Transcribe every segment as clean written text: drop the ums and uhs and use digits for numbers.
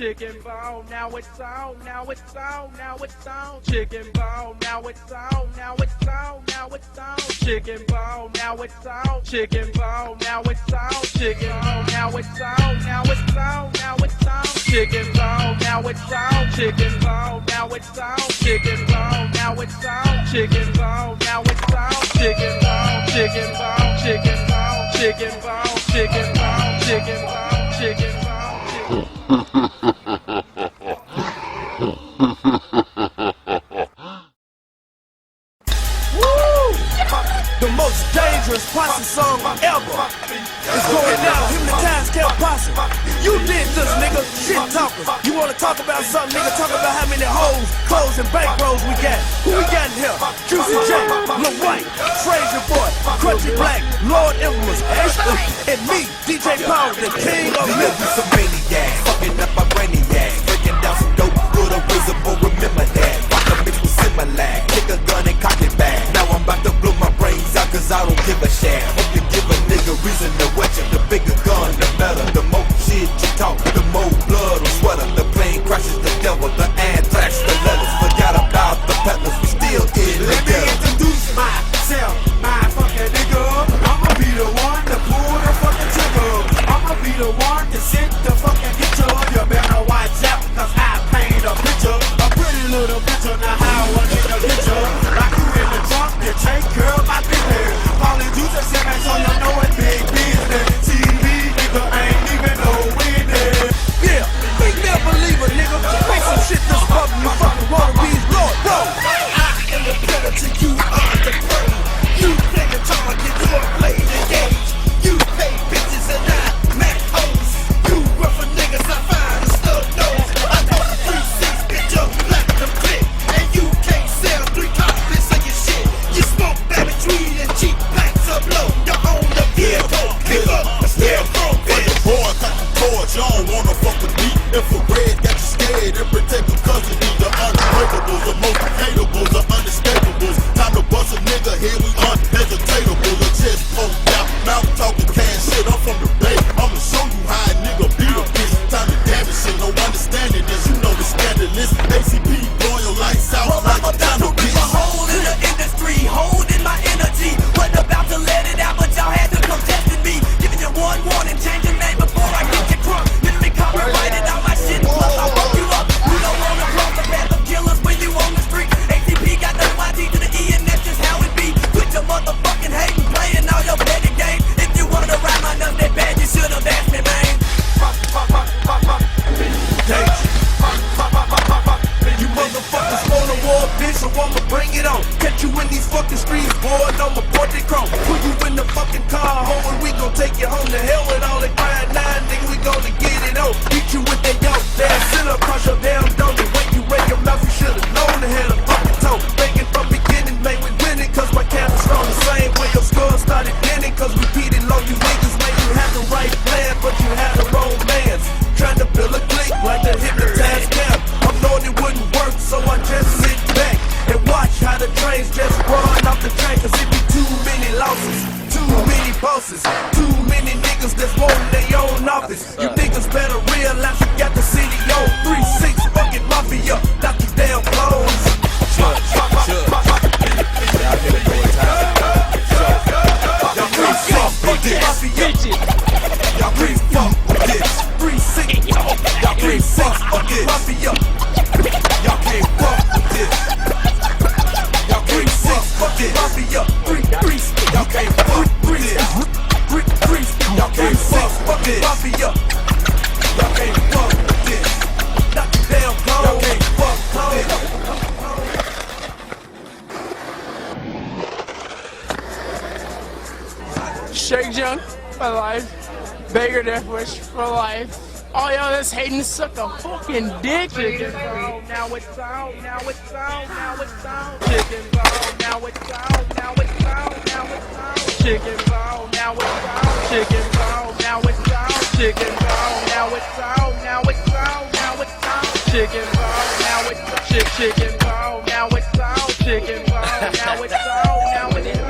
chicken bone, now it's on, now it's on, now it's on, chicken bone, now it's on, now it's on, now it's on, chicken bone, now it's on, chicken bone, now it's on, chicken bone, now it's on, now it's on, now it's on, chicken bone, now it's on, chicken bone, now it's on, chicken bone, now it's on, chicken bone, now it's on, chicken bone, chicken bone, chicken bone, chicken bone, chicken bone, chicken bone, chicken bone. The most dangerous posse song ever. It's going down, hypnotized kept posse. You did this, nigga, shit talkers. You wanna talk about something, nigga, talk about how many hoes, clothes, and bankrolls we got. Who we got in here? Juicy J, Lil White, Frazier Boy, Crunchy Black, Lord Infamous, and me, DJ Power, the king of music. You some maniacs, fucking up my brainiacs, breaking down some dope, good or visible, remember that. Rock a mix with Similac, kick a gun and cock it back. Now I'm about to blow my brains out cause I don't give a shit. Hope you give a nigga reason to watch it. The bigger gun, the better. The more shit you talk, the more blood will sweater. The plane crashes the devil, the anthrax, the letters. Forgot about the peddlers, we still in the Let me introduce myself, my fucking nigga. I'ma be the one to pull the fucking trigger. I'ma be the one to sit the fucking picture. You better watch out cause I paint a picture. A pretty little picture, now how I get a picture. Like you in the trunk, you take care of my business. Calling you to send me so you know it's big business. TV nigga ain't even no witness. Yeah, big man believer, nigga. Make some shit this fucking you fucking wanna be Lord, bro. I am the predator, you are the prey. You play the target, you are play the game. You pay bitches and I make hoes. You rough niggas, I find a snub nose. I got a 3-6 bitch up like the clip. And you can't sell 3 copies of your shit. You smoke baby tweed and cheap packs of blow. You own the vehicle, pick up a scarecrow, bitch. Boy, cut the cords, y'all wanna fuck with me. Infrared got you scared and protect the custody. The unbreakables, the most hateables, the unescapables. Time to bust a nigga here, we unhesitatable. The chest poked out, mouth talking cash shit. I'm from the bay, I'ma show you how a nigga beat a bitch. Time to damage shit, no understanding this. You know the scandalous. ACP blowing your lights out like a dino bitch. Hole in the industry, holding my energy. Wasn't about to let it out, but y'all had to come testing me. Giving you one warning, change your name before I get you crunk. Literally copyrighted all my shit, plus I'll fuck you up. You don't wanna cross the path of killers when you on the street. ACP got the YD to the E and that's just how it be. Quit your motherfucking hating, playing all your petty games. If you wanna ride my nuts that bad, you should've asked me, man. You motherfuckers want a war, bitch, so I'ma bring it on. Catch you in these fucking streets, boy, I'ma port they chrome. Put you in the fucking car, home, and we gon' take you home to hell with all that grind. Nigga, we gonna get it on. Beat you with that yoke, damn, sit up, crush your damn dome. The way you break your mouth, you should've known to hit a fucking toe. Thinking from beginning, man, we winning, cause my camera's strong. The same way your skull started getting, cause we beat it low. You niggas, man, you had the right plan, but you had the wrong man. Trying to build a clique like the hypnotized camp. I'm knowing it wouldn't work, so I just sit back and watch how the trains just run off the track. Cause it be too many losses, too many bosses, too many niggas that's wanting their own office. You niggas better realize you got the city on 3-6 fucking mafia, knock you down close. Y'all free fuck with this. Y'all free fuck with this. 3-6, Y'all free fuck with this. mafia. Y'all can't fuck with this. Y'all can't fuck with this. Mafia, Y'all can't fuck with this. Y'all can't fuck with this. Mafia, Y'all can't fuck with this. knock you down close. Y'all can't fuck with this. Shake Junk for life. Beggar Death Wish for life. Oh, yo, this hating suck a fucking dick. Chicken bone, now it's on, now it's on, now it's on. Chicken bone, now it's on, now it's on, now it's on. Chicken bone, now it's on, chicken bone, now it's on. Chicken bone, now it's on, now it's on, now it's on. Chicken bone, now it's on, chicken bone, now it's on. Chicken bone, now it's on, now it's on.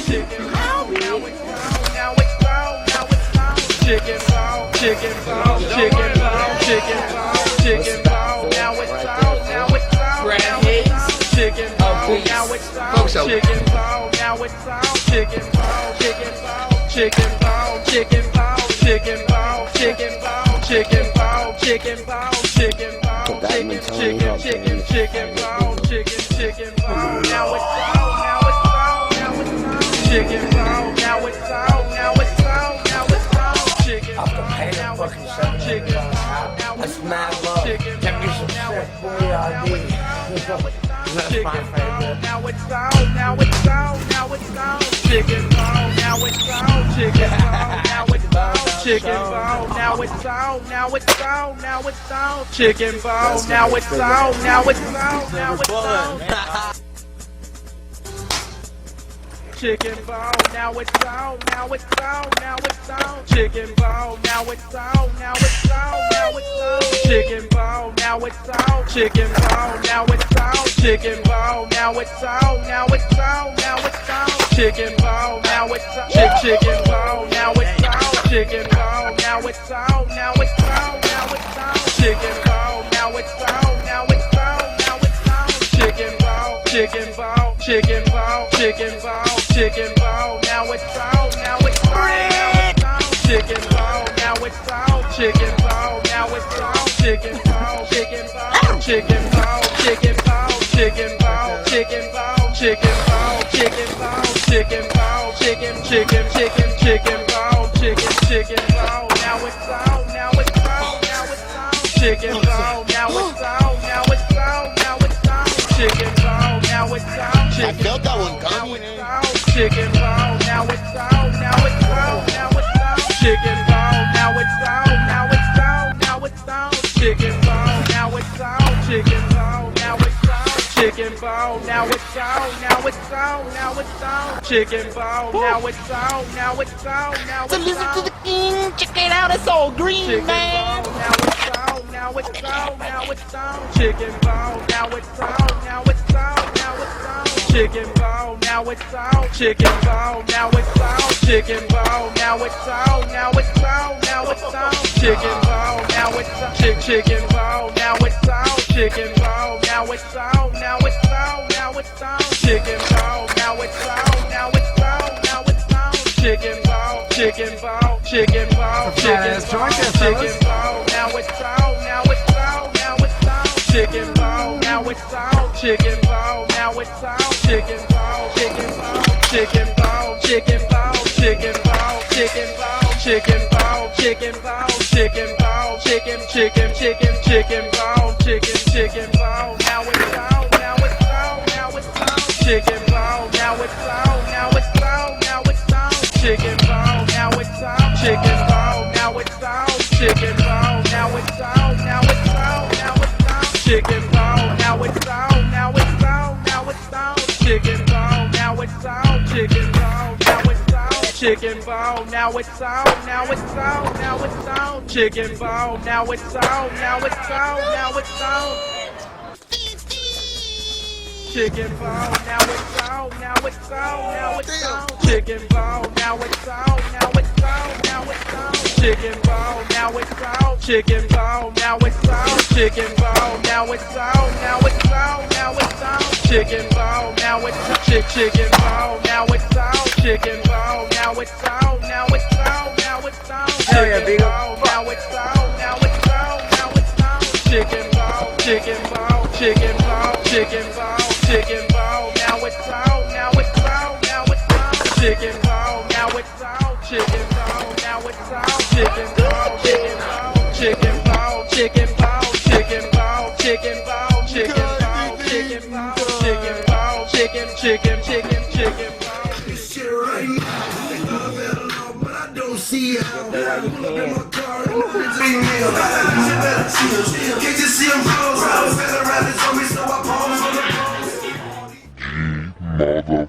Chicken bone, now it's on, now it's on, now it's on. Chicken bone, chicken bone, chicken bone. chicken bone, chicken bone. Now it's on, now it's on. Brad Hicks, chicken bone. Now it's on, chicken bone. Now it's on, chicken bone, chicken bone, chicken bone, chicken bone, chicken bone, chicken bone, chicken bone, chicken bone, chicken bone, chicken bone, chicken bone. Now it's on, now it's on, now it's on. Chicken bone, now it's on, now it's on, now it's on. Chicken bone, now it's on, chicken bone, now it's on. Mad love. Chicken bone, now it's on, chicken bone, now it's on, now it's on, now it's on. Chicken bone, now it's on, chicken bone, now it's on. Chicken bone, now it's on, now it's on, now it's on. Chicken bone, now it's on, now it's on, now it's on. Chicken bone, now it's on, now it's on, now it's on. Chicken bone, now it's on, now it's on, now it's on. Chicken bone, now it's on, chicken bone, now it's on. Chicken bone, now it's on, now it's on, now it's on. Chicken bone, now it's on, chicken bone, now it's on. Chicken bone, now it's on, now it's on, now it's on. Chicken bone, now it's on, now it's on, now it's on. Chicken bone, chicken bone, chicken bone, chicken bone, chicken bone. Now it's on, now it's on, now it's on. Chicken bone, now it's on, chicken bone, now it's on. Chicken bone, chicken bone, chicken bone, chicken bone, chicken bone, chicken bone, chicken bone, chicken bone, chicken bone, chicken bone, chicken bone. Now it's on, now it's on, now it's on. Chicken bone, now it's on, now it's on, now it's on. Chicken bone, now it's on, chicken bone. I felt that one coming. Chicken bone, now it's on, now it's on, now it's on. Chicken bone, now it's on, now it's on, now it's on. Chicken bone, now it's on, chicken bone, now it's on. Chicken bone, now it's on, now it's on, now it's on. Chicken bone, now it's on, now it's on, now it's on. So listen to the king, check it out, it's all green, Chicken man. bone, now it's on, now it's on, now it's on. Chicken bone, now it's on, now it's on, now it's on. Chicken bone, now it's on, chicken bone, now it's on. Chicken bone, now it's on, now it's on, now it's on. Chicken bone, now it's on, chicken bone, now it's on. Chicken bone, now it's on, now it's on, now it's on. Chicken bone, now it's on, now it's on, now it's on. Chicken bone, chicken bone, chicken bone, chicken bone, chicken bone. Now it's on, now it's on, now it's on. Chicken bone, now it's on, chicken bone, now it's on. Chicken bone, chicken bone, chicken bone, chicken bone, chicken bone, chicken bone, chicken bone, chicken bone, chicken bone, chicken bone, chicken bone. Now it's on, now it's on, now it's on. Chicken bone, now it's on, now it's on, now it's on. Chicken bone, now it's on, chicken bone, now it's on. Chicken bone, now it's on, now it's on, now it's on. Chicken bone, now it's on, now it's on, now it's on. Chicken bone, now it's on, chicken bone, now it's on. Chicken bone, now it's on, now it's on, now it's on. Chicken bone, now it's on, now it's on, now it's on. Chicken bone, now it's on, now it's on, now it's on. Chicken bone, now it's on, now it's on, now it's on. Chicken bone, now it's on, chicken bone, now it's on. Chicken bone, now it's on, now it's on, now it's on. Chicken bone, now it's on, chicken bone, now it's on. Chicken bone, now it's on, now it's on, now it's on. Chicken bone, now it's on, now it's on, now it's on. Chicken bone, chicken bone, chicken bone, chicken bone, chicken bone. Now it's on, now it's on, now it's on. Chicken bone, now it's on, chicken bone, now it's on. Chicken bone, chicken bone, chicken bone, chicken bone, chicken bone, chicken bone, chicken bone, chicken bone, chicken bone, chicken bone. This shit right now, but I don't see how. I'm in my car, and it's big meal. Can't you see I'm close? I was better around this on me, so I palms on the Mother